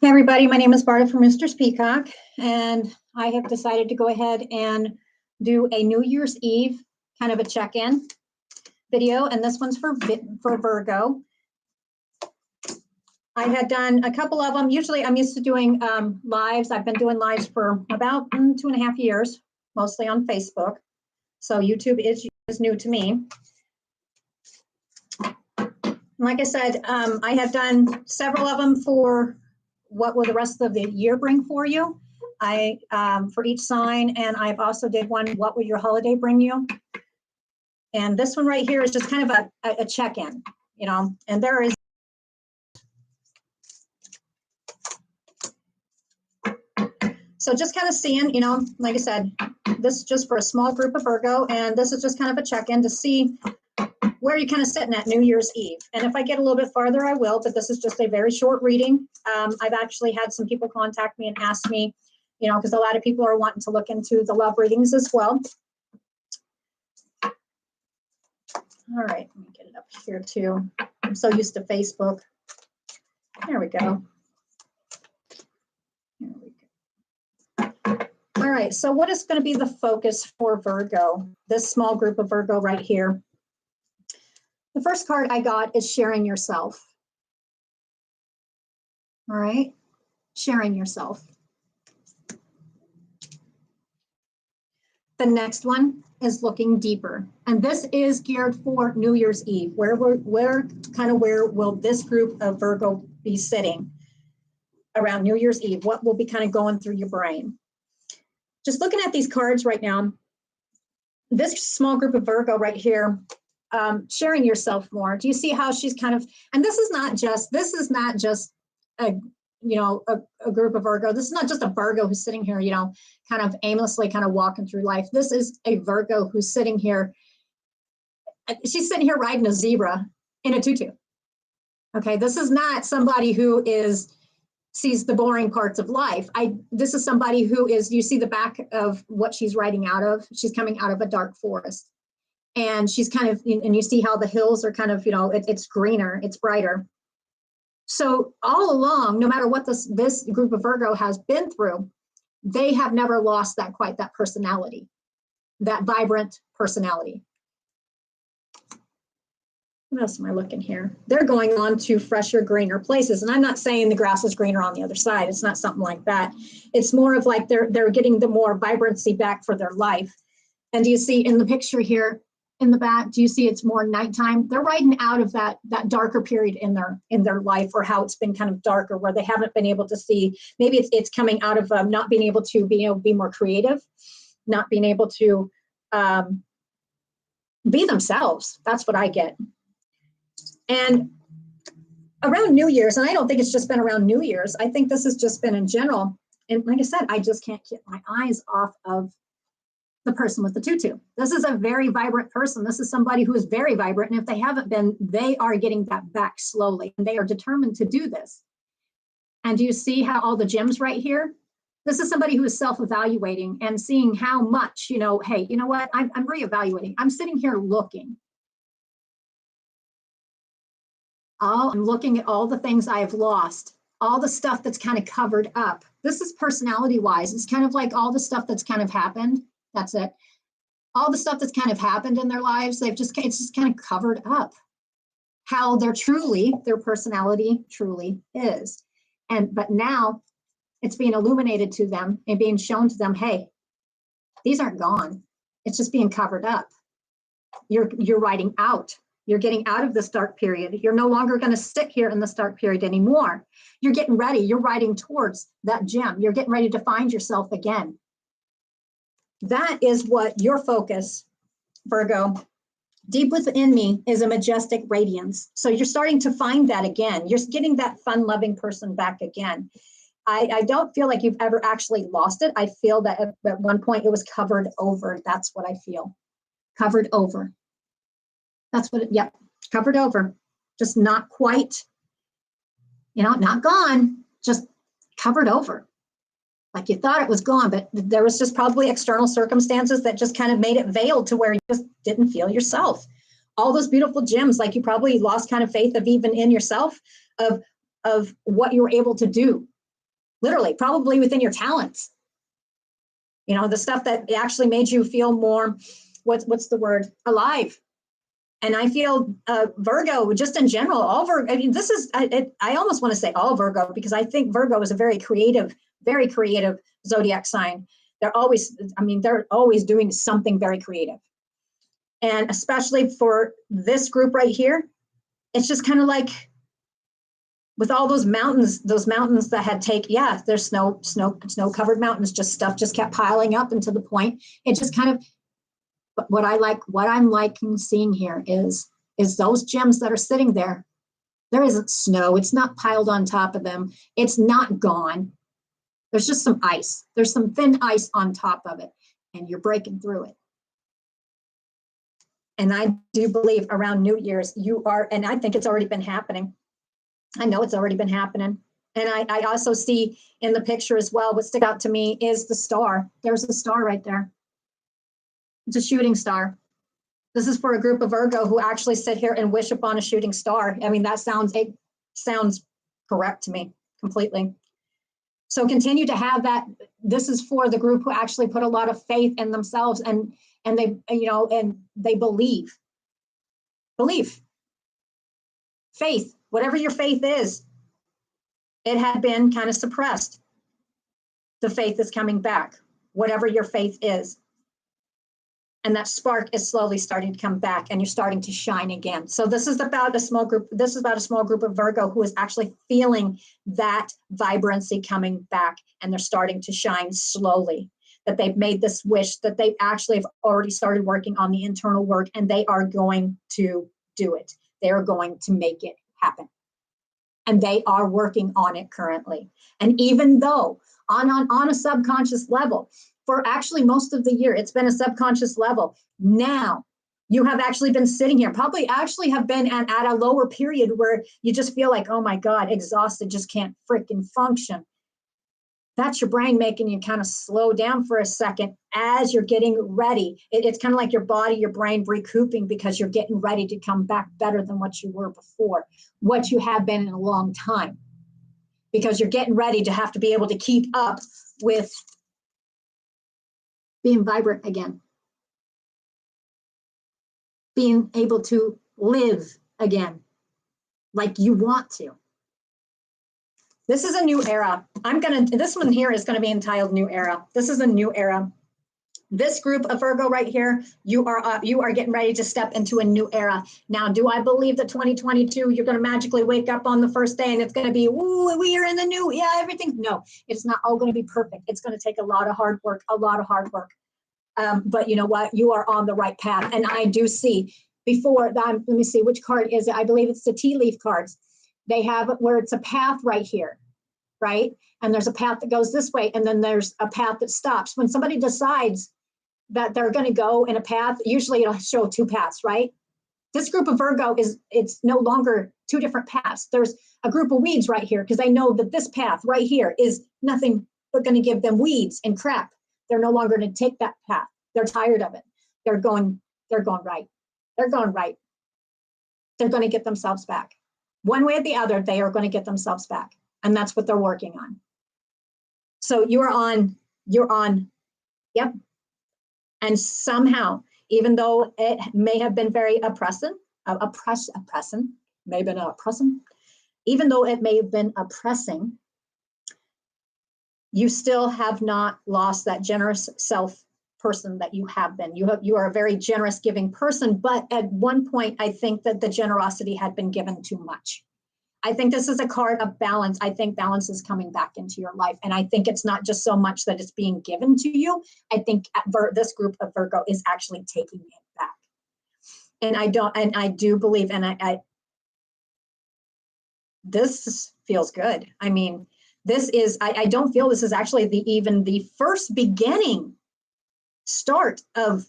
Hey everybody, my name is Barda from Roosters, Peacock, and I have decided to go ahead and do a New Year's Eve kind of a check-in video, and this one's for Virgo. I had done a couple of them. Usually I'm used to doing lives. I've been doing lives for about 2.5 years, mostly on Facebook. So YouTube is new to me. Like I said, I have done several of them for what will the rest of the year bring for you. For each sign, and I've also did one, what will your holiday bring you? And this one right here is just kind of a check-in, you know, and there is so just kind of seeing, you know, like I said, this is just for a small group of Virgo, and this is just kind of a check-in to see where you're kind of sitting at New Year's Eve. And if I get a little bit farther, I will, but this is just a very short reading. I've actually had some people contact me and ask me, you know, because a lot of people are wanting to look into the love readings as well. All right, let me get it up here too. I'm so used to Facebook. There we go. Here we go. All right, so what is going to be the focus for Virgo, this small group of Virgo right here? The first card I got is sharing yourself. All right, sharing yourself. The next one is looking deeper, and this is geared for New Year's Eve. Where will this group of Virgo be sitting around New Year's Eve? What will be kind of going through your brain? Just looking at these cards right now, this small group of Virgo right here, sharing yourself more. Do you see how she's kind of, and this is not just a, you know, a group of Virgo. This is not just a Virgo who's sitting here, you know, kind of aimlessly kind of walking through life. This is a Virgo who's sitting here. She's sitting here riding a zebra in a tutu. Okay, this is not somebody who sees the boring parts of life. This is somebody who is, you see the back of what she's riding out of. She's coming out of a dark forest. And she's kind of, and you see how the hills are kind of, you know, it's greener, it's brighter. So all along, no matter what this group of Virgo has been through, they have never lost that personality, that vibrant personality. What else am I looking here? They're going on to fresher, greener places. And I'm not saying the grass is greener on the other side. It's not something like that. It's more of like they're getting the more vibrancy back for their life. And do you see in the picture here, in the back, do you see it's more nighttime? They're riding out of that darker period in their life, or how it's been kind of darker, where they haven't been able to see. Maybe it's coming out of not being able to be more creative, not being able to be themselves. That's what I get. And around New Year's, and I don't think it's just been around New Year's. I think this has just been in general. And like I said, I just can't get my eyes off of the person with the tutu. This is a very vibrant person. This is somebody who is very vibrant. And if they haven't been, they are getting that back slowly. And they are determined to do this. And do you see how all the gems right here? This is somebody who is self-evaluating and seeing how much, you know, hey, you know what? I'm reevaluating. I'm sitting here looking. I'm looking at all the things I have lost, all the stuff that's kind of covered up. This is personality-wise. It's kind of like all the stuff that's kind of happened. That's it. All the stuff that's kind of happened in their lives, it's just kind of covered up how their personality truly is. But now it's being illuminated to them and being shown to them, hey, these aren't gone. It's just being covered up. You're riding out. You're getting out of this dark period. You're no longer going to sit here in this dark period anymore. You're getting ready. You're riding towards that gem. You're getting ready to find yourself again. That is what your focus, Virgo, deep within me is a majestic radiance. So you're starting to find that again. You're getting that fun-loving person back again. I don't feel like you've ever actually lost it. I feel that at one point it was covered over. That's what I feel. Covered over. That's what, yep, covered over. Just not quite, you know, not gone, just covered over. Like you thought it was gone, but there was just probably external circumstances that just kind of made it veiled to where you just didn't feel yourself. All those beautiful gems, like you probably lost kind of faith of even in yourself, of what you were able to do, literally, probably within your talents. You know, the stuff that actually made you feel more, what's the word, alive. And I feel Virgo, just in general, all Virgo, I mean, this is, I almost want to say all Virgo, because I think Virgo is a very creative zodiac sign. They're always doing something very creative. And especially for this group right here, it's just kind of like with all those mountains that had there's snow covered mountains, just stuff just kept piling up until the point it just kind of, but what I'm liking seeing here is those gems that are sitting there. There isn't snow. It's not piled on top of them. It's not gone. There's just some ice. There's some thin ice on top of it, and you're breaking through it. And I do believe around New Year's you are, and I think it's already been happening. I know it's already been happening. And I also see in the picture as well, what stuck out to me is the star. There's a star right there. It's a shooting star. This is for a group of Virgo who actually sit here and wish upon a shooting star. I mean, it sounds correct to me completely. So continue to have that. This is for the group who actually put a lot of faith in themselves and they, and they believe. Faith, whatever your faith is, it had been kind of suppressed. The faith is coming back, whatever your faith is. And that spark is slowly starting to come back and you're starting to shine again. So this is about a small group. This is about a small group of Virgo who is actually feeling that vibrancy coming back and they're starting to shine slowly. That they've made this wish, that they actually have already started working on the internal work and they are going to do it. They are going to make it happen. And they are working on it currently. And even though on a subconscious level, for actually most of the year, it's been a subconscious level. Now you have actually been sitting here, probably actually have been at a lower period where you just feel like, oh my God, exhausted, just can't freaking function. That's your brain making you kind of slow down for a second as you're getting ready. It's kind of like your body, your brain recouping because you're getting ready to come back better than what you were before, what you have been in a long time, because you're getting ready to have to be able to keep up with being vibrant again, being able to live again like you want to. This is a new era. This one here is going to be entitled New Era. This is a new era. This group of Virgo right here, you are getting ready to step into a new era. Now, do I believe that 2022, you're going to magically wake up on the first day and it's going to be, ooh, we are in the new, everything. No, it's not all going to be perfect. It's going to take a lot of hard work, but you know what? You are on the right path. And I do see before that, let me see, which card is it? I believe it's the tea leaf cards. They have where it's a path right here, right? And there's a path that goes this way, and then there's a path that stops. When somebody decides that they're going to go in a path, usually it'll show two paths, right? This group of Virgo it's no longer two different paths. There's a group of weeds right here because they know that this path right here is nothing but going to give them weeds and crap. They're no longer going to take that path. They're tired of it. They're going right. They're going right. They're going to get themselves back. One way or the other, they are going to get themselves back. And that's what they're working on. So you're on, yep. And somehow, even though it may have been very oppressing, even though it may have been oppressing, you still have not lost that generous self person that you have been. You are a very generous, giving person, but at one point, I think that the generosity had been given too much. I think this is a card of balance. I think balance is coming back into your life. And I think it's not just so much that it's being given to you. I think this group of Virgo is actually taking it back. And I do believe, and this feels good. I mean, this is, I don't feel this is actually even the first beginning start of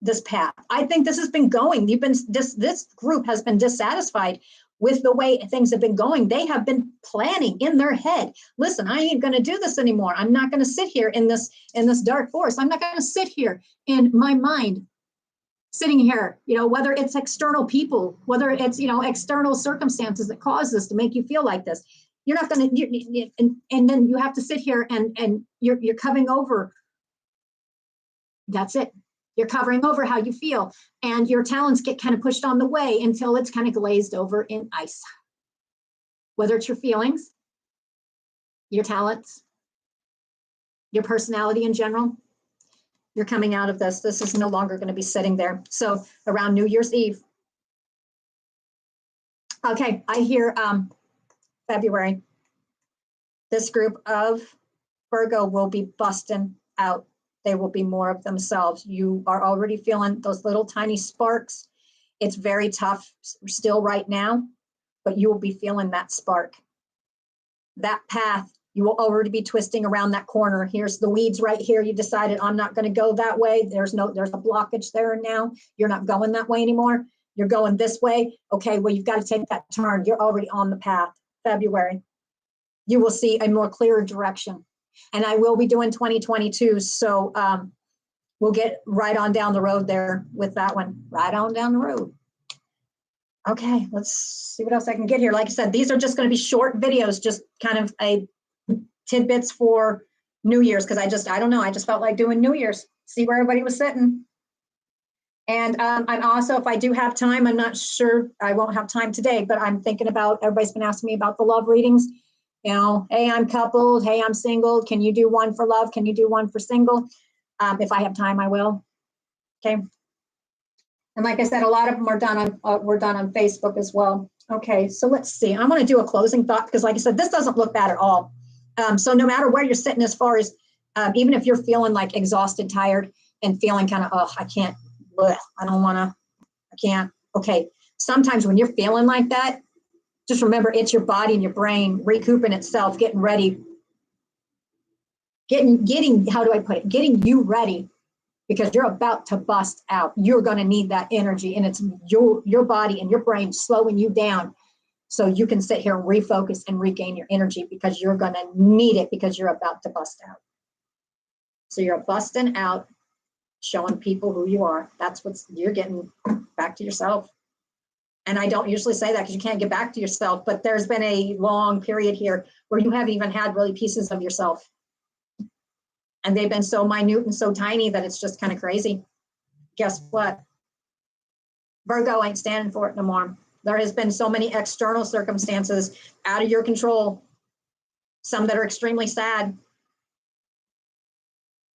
this path. I think this has been going. This group has been dissatisfied with the way things have been going. They have been planning in their head. Listen, I ain't going to do this anymore. I'm not going to sit here in this dark forest. I'm not going to sit here in my mind, sitting here, whether it's external people, whether it's, external circumstances that cause this to make you feel like this. You're not going to, and then you have to sit here and you're covering over. That's it. You're covering over how you feel, and your talents get kind of pushed on the way until it's kind of glazed over in ice. Whether it's your feelings, your talents, your personality in general, you're coming out of this. This is no longer going to be sitting there. So around New Year's Eve. Okay, I hear February. This group of Virgo will be busting out. They will be more of themselves. You are already feeling those little tiny sparks. It's very tough still right now, but you will be feeling that spark. That path, you will already be twisting around that corner. Here's the weeds right here. You decided I'm not going to go that way. There's a blockage there now. You're not going that way anymore. You're going this way. Okay, well, you've got to take that turn. You're already on the path. February, you will see a more clearer direction. And I will be doing 2022. So we'll get right on down the road there with that one. Right on down the road. Okay, let's see what else I can get here. Like I said, these are just going to be short videos, just kind of a tidbits for New Year's, because I don't know, I just felt like doing New Year's, see where everybody was sitting. And I'm also, if I do have time, I'm not sure, I won't have time today, but I'm thinking about, everybody's been asking me about the love readings. You know, hey, I'm coupled, hey, I'm single. Can you do one for love? Can you do one for single? If I have time, I will. Okay. And like I said, a lot of them are done on, we're done on Facebook as well. Okay, so let's see. I'm going to do a closing thought because, like I said, this doesn't look bad at all. So no matter where you're sitting, as far as even if you're feeling like exhausted, tired, and feeling kind of, oh, I can't, I don't want to, I can't. Okay, sometimes when you're feeling like that, just remember it's your body and your brain recouping itself, getting ready, getting, how do I put it? Getting you ready, because you're about to bust out. You're going to need that energy, and it's your body and your brain slowing you down so you can sit here and refocus and regain your energy, because you're going to need it, because you're about to bust out. So you're busting out, showing people who you are. That's what you're getting back to yourself. And I don't usually say that because you can't get back to yourself, but there's been a long period here where you haven't even had really pieces of yourself. And they've been so minute and so tiny that it's just kind of crazy. Guess what? Virgo ain't standing for it no more. There has been so many external circumstances out of your control, some that are extremely sad.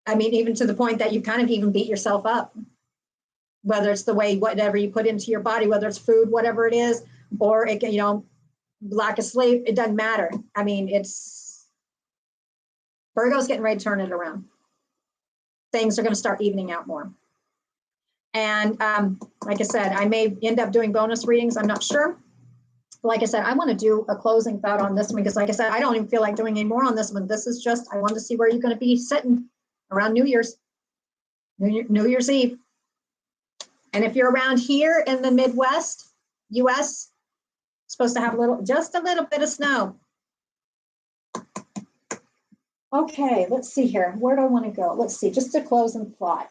I mean, even to the point that you kind of even beat yourself up, whether it's the way, whatever you put into your body, whether it's food, whatever it is, or it, you know, lack of sleep, it doesn't matter. I mean, it's, Virgo's getting ready to turn it around. Things are going to start evening out more. And like I said, I may end up doing bonus readings. I'm not sure. Like I said, I want to do a closing thought on this one, because like I said, I don't even feel like doing any more on this one. This is just, I wanted to see where you're going to be sitting around New Year's, New Year's Eve. And if you're around here in the Midwest, US, supposed to have just a little bit of snow. Okay, let's see here. Where do I want to go? Let's see, just to close and plot.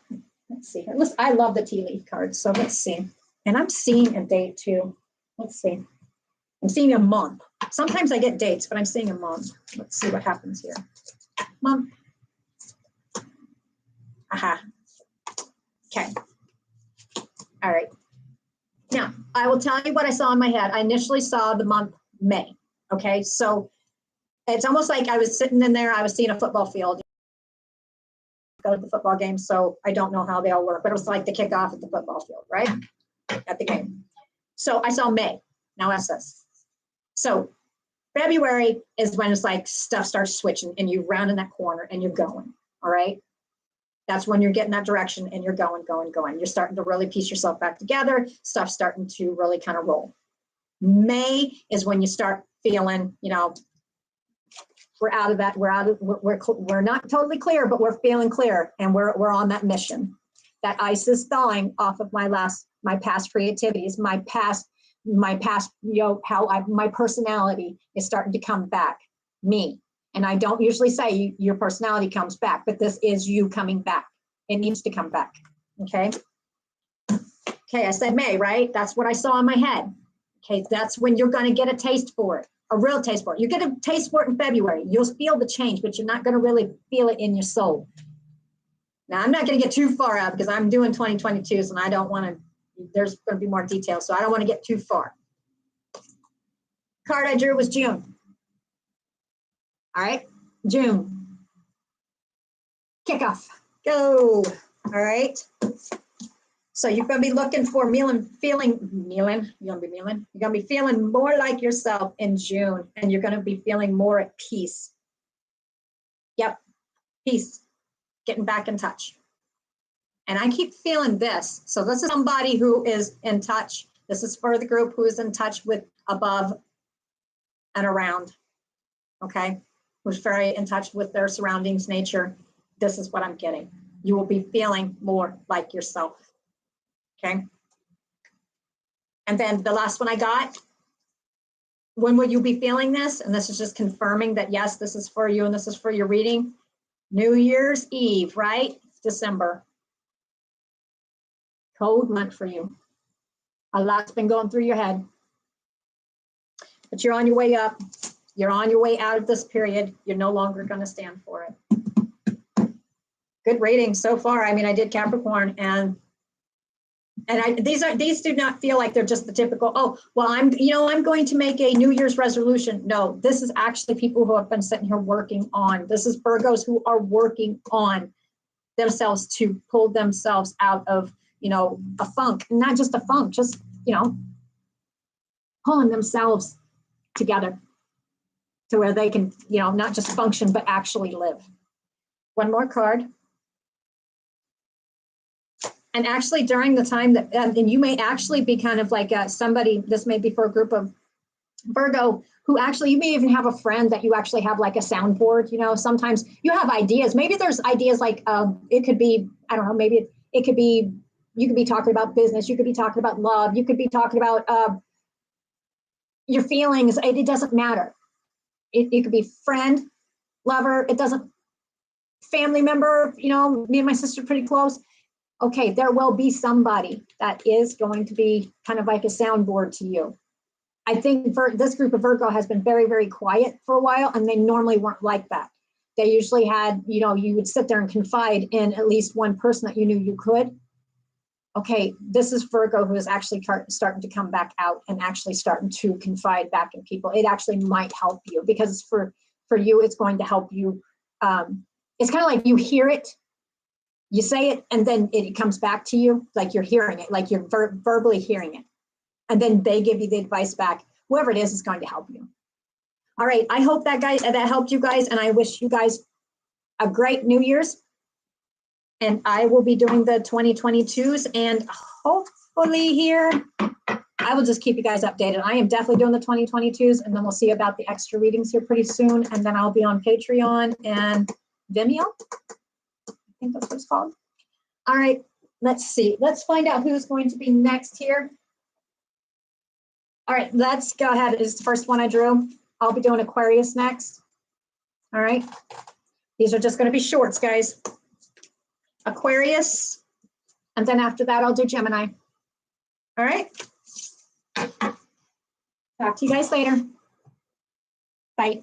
Let's see here. Listen, I love the tea leaf cards, so let's see. And I'm seeing a date too. Let's see. I'm seeing a month. Sometimes I get dates, but I'm seeing a month. Let's see what happens here. Month. Aha. Okay. All right. Now, I will tell you what I saw in my head. I initially saw the month May. Okay, so it's almost like I was sitting in there, I was seeing a football field. Go to the football game, so I don't know how they all work, but it was like the kickoff at the football field, right? At the game. So I saw May. Now what's this? So February is when it's like stuff starts switching and you round in that corner and you're going, all right? That's when you're getting that direction and you're going. You're starting to really piece yourself back together. Stuff's starting to really kind of roll. May is when you start feeling, you know, we're out of that. We're not totally clear, but we're feeling clear, and we're on that mission. That ice is thawing off of my past creativities, my past, you know, my personality is starting to come back, me. And I don't usually say your personality comes back, but this is you coming back. It needs to come back. Okay. Okay, I said May, right? That's what I saw in my head. Okay, that's when you're going to get a taste for it. a real taste for it. You get a taste for it in February. You'll feel the change, but you're not going to really feel it in your soul. Now, I'm not going to get too far out because I'm doing 2022s and I don't want to, there's going to be more details, so I don't want to get too far. Card I drew was June. All right, June. Kickoff. Go. All right. So you're going to be looking for you're going to be feeling more like yourself in June, and you're going to be feeling more at peace. Yep, peace, getting back in touch. And I keep feeling this. So this is somebody who is in touch. This is for the group who is in touch with above and around, okay? Who's very in touch with their surroundings, nature. This is what I'm getting. You will be feeling more like yourself. Okay. And then the last one I got, when will you be feeling this? And this is just confirming that, yes, this is for you and this is for your reading. New Year's Eve, right? December. Cold month for you. A lot's been going through your head. But you're on your way up. You're on your way out of this period. You're no longer going to stand for it. Good reading so far. I mean, I did Capricorn and these do not feel like they're just the typical, oh, well, I'm going to make a New Year's resolution. No, this is actually people who have been sitting here working on. This is Virgos who are working on themselves to pull themselves out of, a funk, not just a funk, just, pulling themselves together to where they can, not just function, but actually live. One more card. And actually during the time that, and you may actually be kind of like somebody, this may be for a group of Virgo who actually, you may even have a friend that you actually have like a soundboard, sometimes you have ideas. Maybe there's ideas like, it could be, I don't know, maybe it could be, you could be talking about business. You could be talking about love. You could be talking about your feelings. It doesn't matter. It could be friend, lover. It doesn't, family member, me and my sister are pretty close. Okay, there will be somebody that is going to be kind of like a soundboard to you. I think this group of Virgo has been very, very quiet for a while, and they normally weren't like that. They usually had, you would sit there and confide in at least one person that you knew you could. Okay, this is Virgo who is actually starting to come back out and actually starting to confide back in people. It actually might help you because for you, it's going to help you. It's kind of like you hear it. You say it, and then it comes back to you, like you're hearing it, like you're verbally hearing it. And then they give you the advice back. Whoever it is going to help you. All right, I hope that helped you guys, and I wish you guys a great New Year's. And I will be doing the 2022s, and hopefully here, I will just keep you guys updated. I am definitely doing the 2022s, and then we'll see about the extra readings here pretty soon. And then I'll be on Patreon and Vimeo. I think that's what it's called. All right, let's see. Let's find out who's going to be next here. All right, let's go ahead. This is the first one I drew. I'll be doing Aquarius next. All right. These are just going to be shorts, guys. Aquarius. And then after that, I'll do Gemini. All right. Talk to you guys later. Bye.